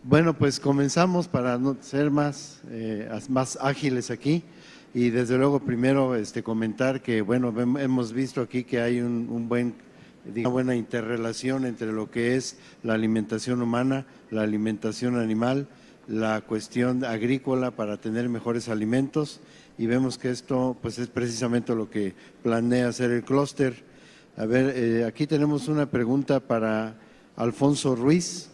Bueno, pues comenzamos para ser más ágiles aquí y desde luego primero comentar que bueno, hemos visto aquí que hay una buena interrelación entre lo que es la alimentación humana, la alimentación animal, la cuestión agrícola para tener mejores alimentos y vemos que esto pues es precisamente lo que planea hacer el clúster. A ver, aquí tenemos una pregunta para Alfonso Ruiz.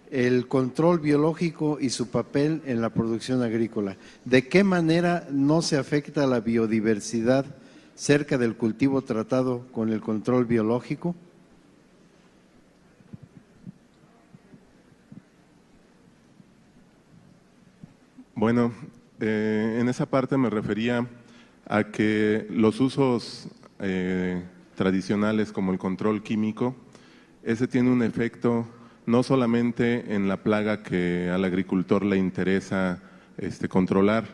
El control biológico y su papel en la producción agrícola. ¿De qué manera no se afecta la biodiversidad cerca del cultivo tratado con el control biológico? Bueno, en esa parte me refería a que los usos tradicionales como el control químico, ese tiene un efecto no solamente en la plaga que al agricultor le interesa controlar,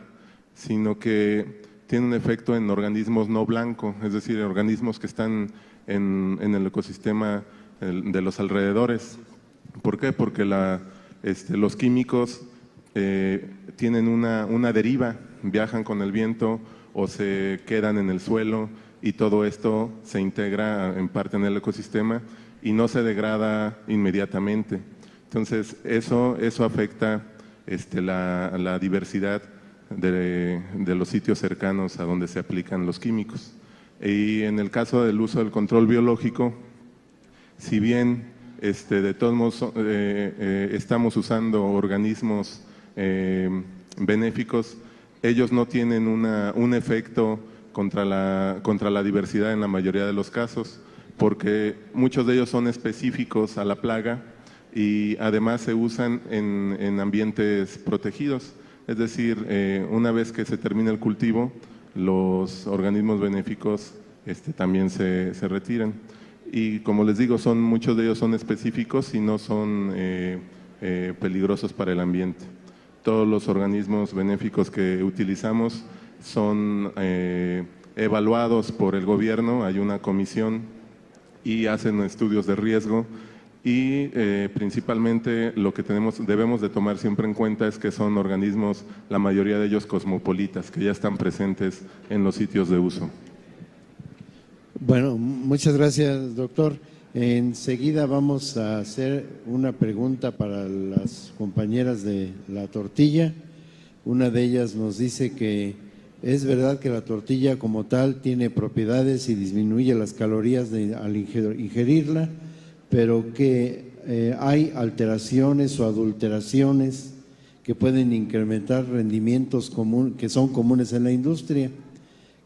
sino que tiene un efecto en organismos no blancos, es decir, organismos que están en el ecosistema de los alrededores. ¿Por qué? Porque los químicos tienen una deriva, viajan con el viento o se quedan en el suelo y todo esto se integra en parte en el ecosistema y no se degrada inmediatamente. Entonces, eso afecta la diversidad de los sitios cercanos a donde se aplican los químicos. Y en el caso del uso del control biológico, si bien de todos modos estamos usando organismos benéficos, ellos no tienen un efecto contra la diversidad en la mayoría de los casos, porque muchos de ellos son específicos a la plaga y además se usan en ambientes protegidos. Es decir, una vez que se termina el cultivo, los organismos benéficos también se retiran. Y como les digo, muchos de ellos son específicos y no son peligrosos para el ambiente. Todos los organismos benéficos que utilizamos son evaluados por el gobierno, hay una comisión y hacen estudios de riesgo y principalmente lo que debemos de tomar siempre en cuenta es que son organismos, la mayoría de ellos cosmopolitas, que ya están presentes en los sitios de uso. Bueno, muchas gracias, doctor. Enseguida vamos a hacer una pregunta para las compañeras de la tortilla. Una de ellas nos dice que es verdad que la tortilla como tal tiene propiedades y disminuye las calorías al ingerirla, pero que hay alteraciones o adulteraciones que pueden incrementar rendimientos que son comunes en la industria.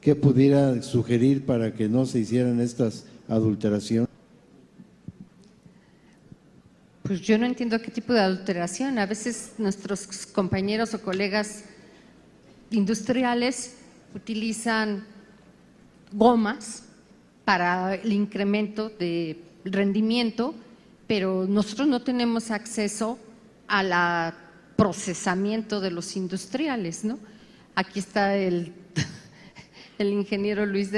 ¿Qué pudiera sugerir para que no se hicieran estas adulteraciones? Pues yo no entiendo qué tipo de adulteración. A veces nuestros compañeros o colegas industriales utilizan gomas para el incremento de rendimiento, pero nosotros no tenemos acceso al procesamiento de los industriales, ¿no? Aquí está el ingeniero Luis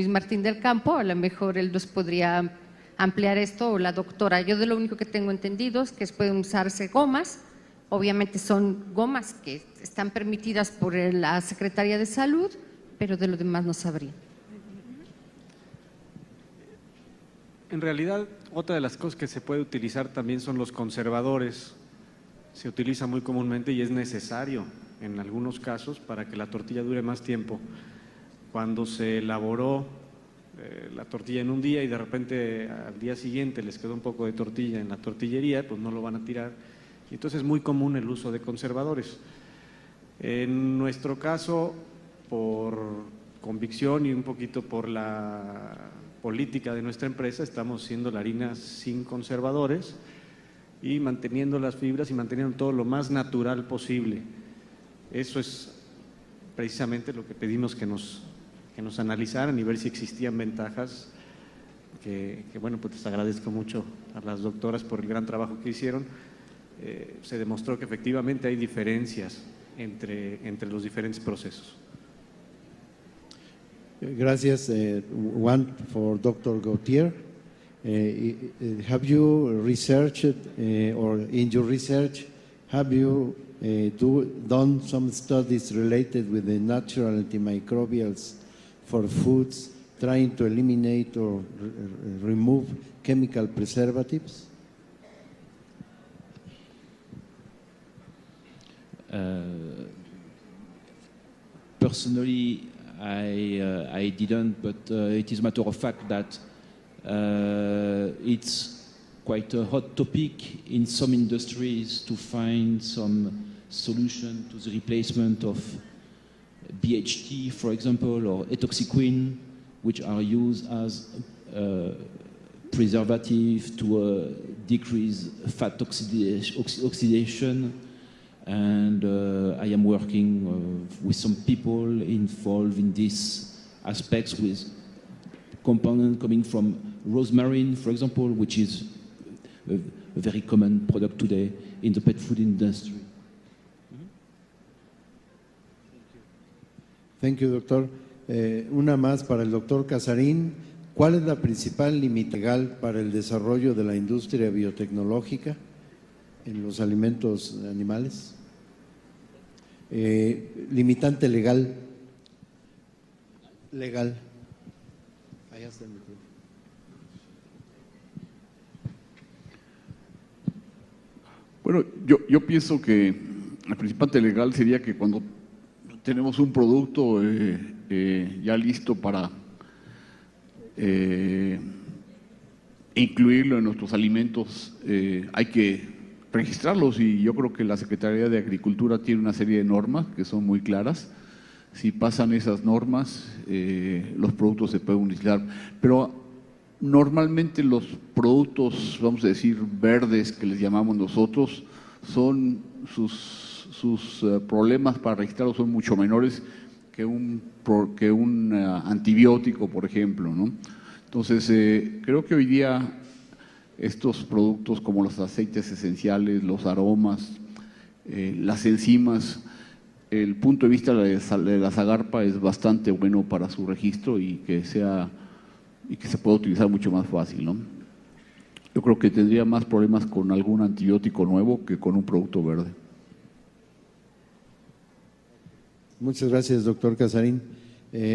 Martín del Campo, a lo mejor él nos podría ampliar esto, o la doctora. Yo de lo único que tengo entendido es que pueden usarse gomas, obviamente son gomas que están permitidas por la Secretaría de Salud, pero de lo demás no sabría. En realidad, otra de las cosas que se puede utilizar también son los conservadores. Se utiliza muy comúnmente y es necesario en algunos casos para que la tortilla dure más tiempo. Cuando se elaboró la tortilla en un día y de repente al día siguiente les quedó un poco de tortilla en la tortillería, pues no lo van a tirar. Y entonces es muy común el uso de conservadores. En nuestro caso, por convicción y un poquito por la política de nuestra empresa, estamos haciendo la harina sin conservadores y manteniendo las fibras y manteniendo todo lo más natural posible. Eso es precisamente lo que pedimos que nos analizaran y ver si existían ventajas, que bueno, pues les agradezco mucho a las doctoras por el gran trabajo que hicieron. Se demostró que efectivamente hay diferencias entre los diferentes procesos. Gracias. One for Dr. Gautier. Have you researched or in your research have you done some studies related with the natural antimicrobials for foods, trying to eliminate or remove chemical preservatives? Personally, I didn't, but it is a matter of fact that it's quite a hot topic in some industries to find some solution to the replacement of BHT, for example, or etoxyquin, which are used as preservative to decrease fat oxidation. And I am working with some people involved in these aspects with components coming from rosemary, for example, which is a very common product today in the pet food industry. Thank you, doctor. Una más para el doctor Casarín. ¿Cuál es la principal límite legal para el desarrollo de la industria biotecnológica en los alimentos animales? Limitante legal. Allá está el micrófono. Bueno, yo pienso que el principal legal sería que cuando tenemos un producto ya listo para incluirlo en nuestros alimentos, hay que registrarlos, y yo creo que la Secretaría de Agricultura tiene una serie de normas que son muy claras. Si pasan esas normas, los productos se pueden utilizar, pero normalmente los productos, vamos a decir, verdes, que les llamamos nosotros, son sus problemas para registrarlos son mucho menores que un antibiótico, por ejemplo, ¿no? Entonces, creo que hoy día estos productos como los aceites esenciales, los aromas, las enzimas, el punto de vista de la Zagarpa es bastante bueno para su registro y que se pueda utilizar mucho más fácil, ¿no? Yo creo que tendría más problemas con algún antibiótico nuevo que con un producto verde. Muchas gracias, doctor Casarín.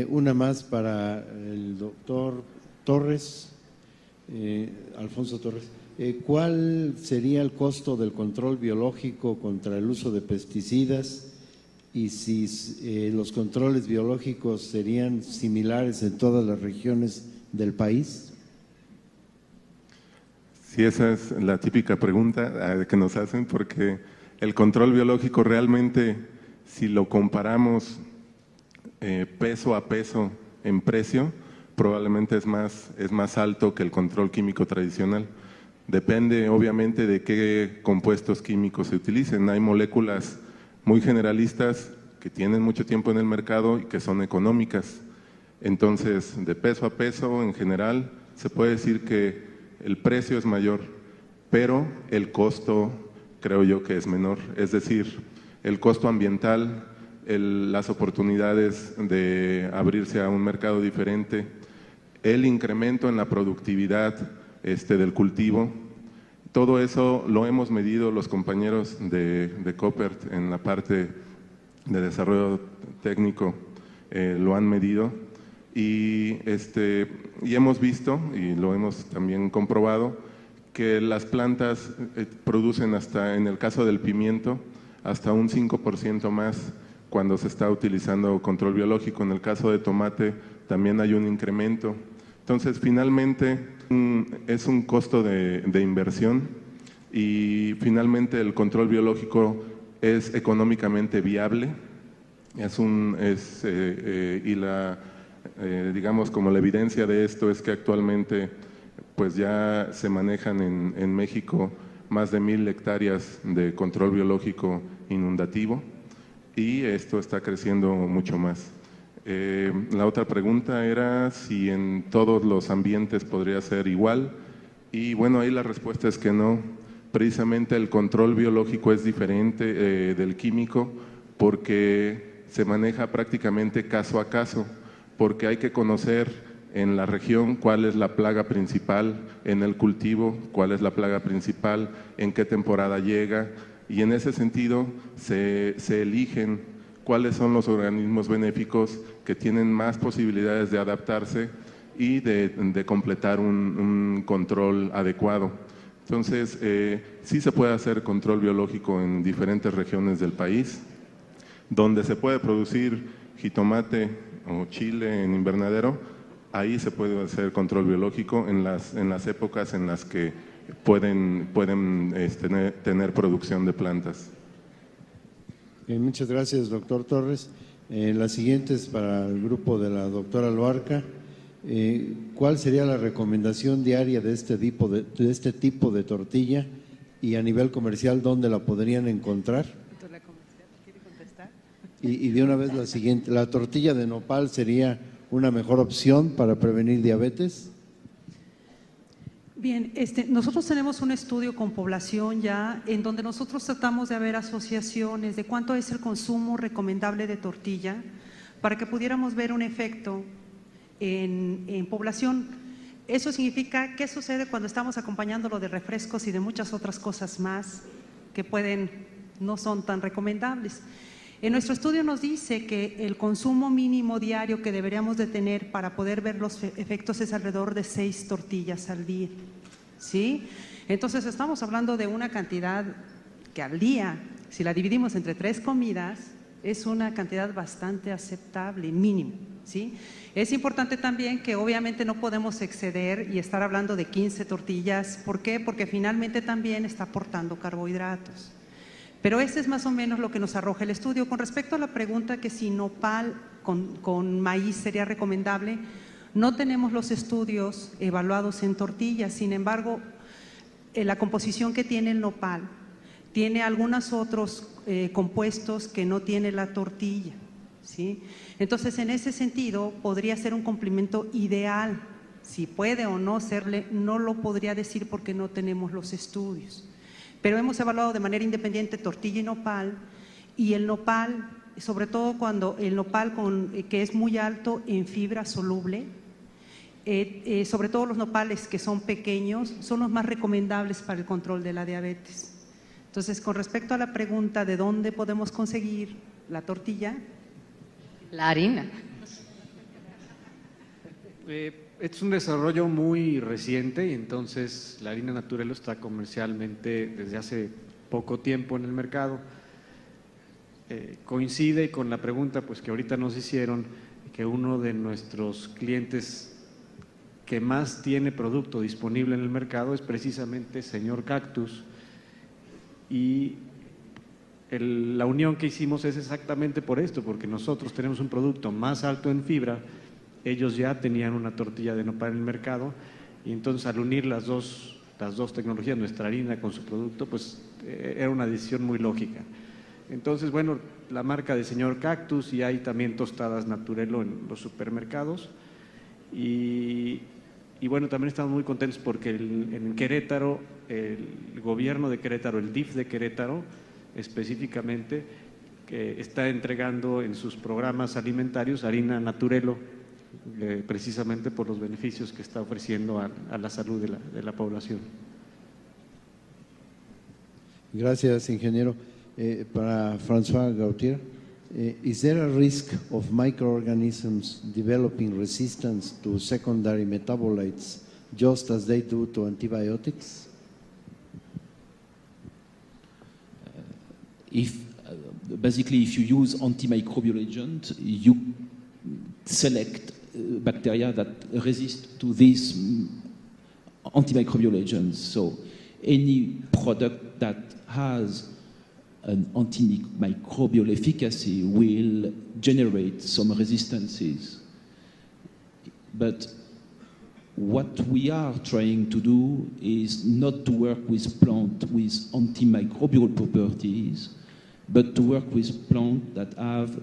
Una más para el doctor Torres, Alfonso Torres. ¿Cuál sería el costo del control biológico contra el uso de pesticidas y si los controles biológicos serían similares en todas las regiones del país? Sí, esa es la típica pregunta que nos hacen, porque el control biológico realmente, si lo comparamos peso a peso en precio, probablemente es más alto que el control químico tradicional. Depende obviamente de qué compuestos químicos se utilicen. Hay moléculas muy generalistas que tienen mucho tiempo en el mercado y que son económicas. Entonces, de peso a peso, en general, se puede decir que el precio es mayor, pero el costo creo yo que es menor. Es decir, el costo ambiental, las oportunidades de abrirse a un mercado diferente, el incremento en la productividad del cultivo, todo eso lo hemos medido los compañeros de Coppert en la parte de desarrollo técnico, lo han medido y hemos visto y lo hemos también comprobado que las plantas producen hasta, en el caso del pimiento, hasta un 5% más cuando se está utilizando control biológico. En el caso de tomate también hay un incremento. Entonces, finalmente, es un costo de inversión y finalmente el control biológico es económicamente viable. Digamos, como la evidencia de esto es que actualmente pues ya se manejan en México más de 1,000 hectáreas de control biológico inundativo y esto está creciendo mucho más. La otra pregunta era si en todos los ambientes podría ser igual y bueno, ahí la respuesta es que no. Precisamente el control biológico es diferente del químico porque se maneja prácticamente caso a caso, porque hay que conocer en la región cuál es la plaga principal, en el cultivo cuál es la plaga principal, en qué temporada llega y en ese sentido se eligen cuáles son los organismos benéficos que tienen más posibilidades de adaptarse y de completar un control adecuado. Entonces, sí se puede hacer control biológico en diferentes regiones del país, donde se puede producir jitomate o chile en invernadero, ahí se puede hacer control biológico en las épocas en las que pueden tener producción de plantas. Muchas gracias, doctor Torres. La siguiente es para el grupo de la doctora Luarca. ¿Cuál sería la recomendación diaria de este tipo de tortilla y a nivel comercial dónde la podrían encontrar? ¿Quiere contestar? Y de una vez la siguiente, ¿la tortilla de nopal sería una mejor opción para prevenir diabetes? Bien, nosotros tenemos un estudio con población ya en donde nosotros tratamos de ver asociaciones de cuánto es el consumo recomendable de tortilla para que pudiéramos ver un efecto en población. Eso significa qué sucede cuando estamos acompañándolo de refrescos y de muchas otras cosas más que no son tan recomendables. En nuestro estudio nos dice que el consumo mínimo diario que deberíamos de tener para poder ver los efectos es alrededor de 6 tortillas al día, ¿sí? Entonces estamos hablando de una cantidad que al día, si la dividimos entre 3 comidas, es una cantidad bastante aceptable, mínimo, ¿sí? Es importante también que obviamente no podemos exceder y estar hablando de 15 tortillas. ¿Por qué? Porque finalmente también está aportando carbohidratos. Pero ese es más o menos lo que nos arroja el estudio. Con respecto a la pregunta que si nopal con maíz sería recomendable, no tenemos los estudios evaluados en tortillas. Sin embargo, la composición que tiene el nopal tiene algunos otros compuestos que no tiene la tortilla, ¿sí? Entonces, en ese sentido, podría ser un complemento ideal. Si puede o no serle, no lo podría decir porque no tenemos los estudios. Pero hemos evaluado de manera independiente tortilla y nopal, y el nopal, sobre todo cuando el nopal que es muy alto en fibra soluble, sobre todo los nopales que son pequeños, son los más recomendables para el control de la diabetes. Entonces, con respecto a la pregunta de dónde podemos conseguir la tortilla. La harina. Es un desarrollo muy reciente y entonces la harina Naturelo está comercialmente desde hace poco tiempo en el mercado. Coincide con la pregunta pues, que ahorita nos hicieron, que uno de nuestros clientes que más tiene producto disponible en el mercado es precisamente Señor Cactus, y la unión que hicimos es exactamente por esto, porque nosotros tenemos un producto más alto en fibra. Ellos ya tenían una tortilla de nopal en el mercado y entonces al unir las dos tecnologías, nuestra harina con su producto, pues era una decisión muy lógica. Entonces, bueno, la marca de Señor Cactus, y hay también tostadas Naturelo en los supermercados. Y bueno, también estamos muy contentos porque en Querétaro, el gobierno de Querétaro, el DIF de Querétaro específicamente, que está entregando en sus programas alimentarios harina Naturelo, precisamente por los beneficios que está ofreciendo a la salud de la población. Gracias, ingeniero. Para François Gautier, is there a risk of microorganisms developing resistance to secondary metabolites just as they do to antibiotics? Basically, if you use antimicrobial agent, you select bacteria that resist to these antimicrobial agents. So any product that has an antimicrobial efficacy will generate some resistances. But what we are trying to do is not to work with plants with antimicrobial properties, but to work with plants that have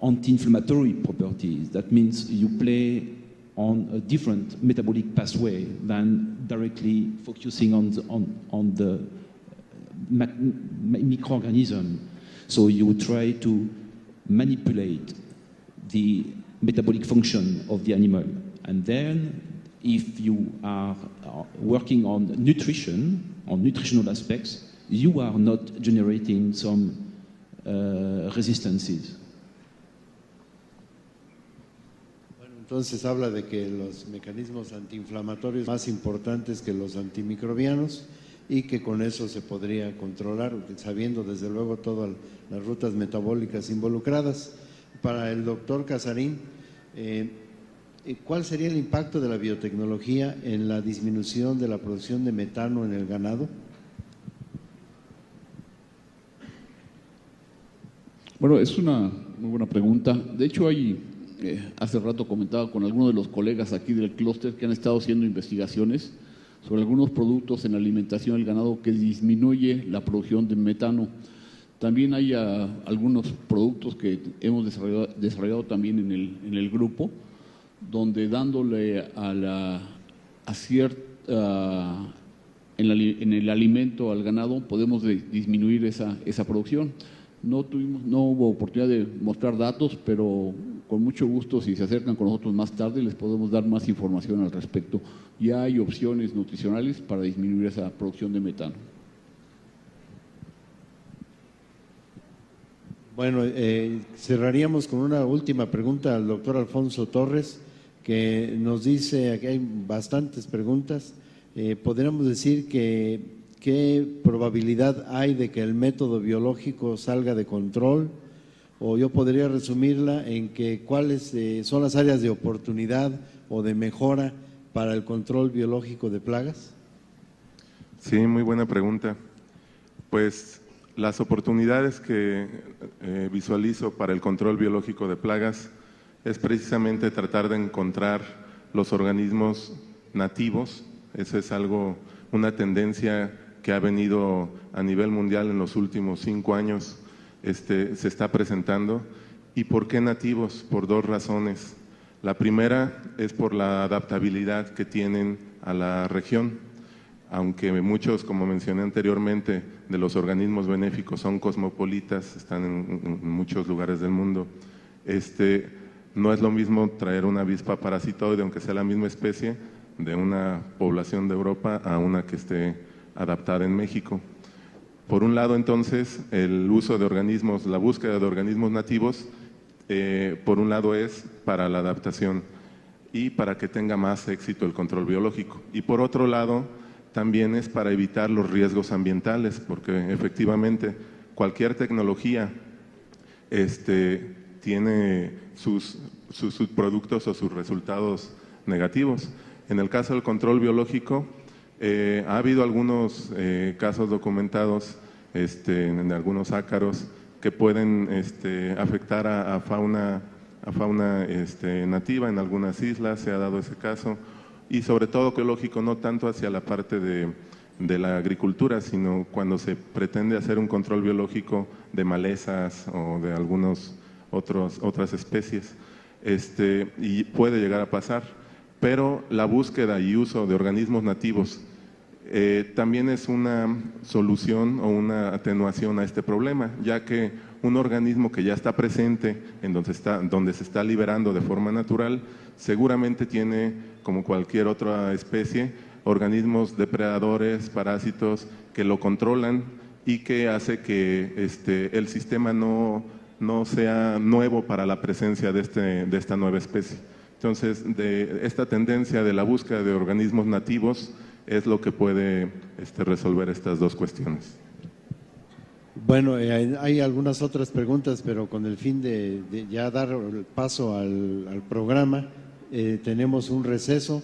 anti-inflammatory properties. That means you play on a different metabolic pathway than directly focusing on the microorganism. So you try to manipulate the metabolic function of the animal. And then if you are working on nutrition, on nutritional aspects, you are not generating some resistances. Entonces habla de que los mecanismos antiinflamatorios más importantes que los antimicrobianos y que con eso se podría controlar, sabiendo desde luego todas las rutas metabólicas involucradas. Para el doctor Casarín, ¿cuál sería el impacto de la biotecnología en la disminución de la producción de metano en el ganado? Bueno, es una muy buena pregunta. De hecho, hace rato comentaba con algunos de los colegas aquí del clúster que han estado haciendo investigaciones sobre algunos productos en la alimentación del ganado que disminuye la producción de metano. También hay algunos productos que hemos desarrollado también en el grupo, donde dándole en el alimento al ganado podemos disminuir esa producción. No hubo oportunidad de mostrar datos, pero con mucho gusto, si se acercan con nosotros más tarde, les podemos dar más información al respecto. Ya hay opciones nutricionales para disminuir esa producción de metano. Bueno, cerraríamos con una última pregunta al doctor Alfonso Torres, que nos dice, aquí hay bastantes preguntas, podríamos decir que ¿qué probabilidad hay de que el método biológico salga de control? O yo podría resumirla en que cuáles son las áreas de oportunidad o de mejora para el control biológico de plagas. Sí, muy buena pregunta. Pues las oportunidades que visualizo para el control biológico de plagas es precisamente tratar de encontrar los organismos nativos. Eso es una tendencia que ha venido a nivel mundial en los últimos 5 años, se está presentando. ¿Y por qué nativos? Por 2 razones. La primera es por la adaptabilidad que tienen a la región. Aunque muchos, como mencioné anteriormente, de los organismos benéficos son cosmopolitas, están en muchos lugares del mundo, no es lo mismo traer una avispa parasitoide, aunque sea la misma especie, de una población de Europa a una que esté adaptada en México. Por un lado, entonces, el uso de organismos, la búsqueda de organismos nativos, por un lado es para la adaptación y para que tenga más éxito el control biológico. Y por otro lado, también es para evitar los riesgos ambientales, porque efectivamente cualquier tecnología tiene sus subproductos o sus resultados negativos. En el caso del control biológico, ha habido algunos casos documentados en algunos ácaros que pueden afectar a fauna nativa en algunas islas, se ha dado ese caso, y sobre todo biológico, no tanto hacia la parte de la agricultura, sino cuando se pretende hacer un control biológico de malezas o de otras especies, y puede llegar a pasar. Pero la búsqueda y uso de organismos nativos también es una solución o una atenuación a este problema, ya que un organismo que ya está presente en donde se está liberando de forma natural, seguramente tiene, como cualquier otra especie, organismos depredadores, parásitos que lo controlan y que hace que el sistema no sea nuevo para la presencia de esta nueva especie. Entonces, de esta tendencia de la búsqueda de organismos nativos es lo que puede resolver estas 2 cuestiones. Bueno, hay algunas otras preguntas, pero con el fin de ya dar paso al programa, tenemos un receso.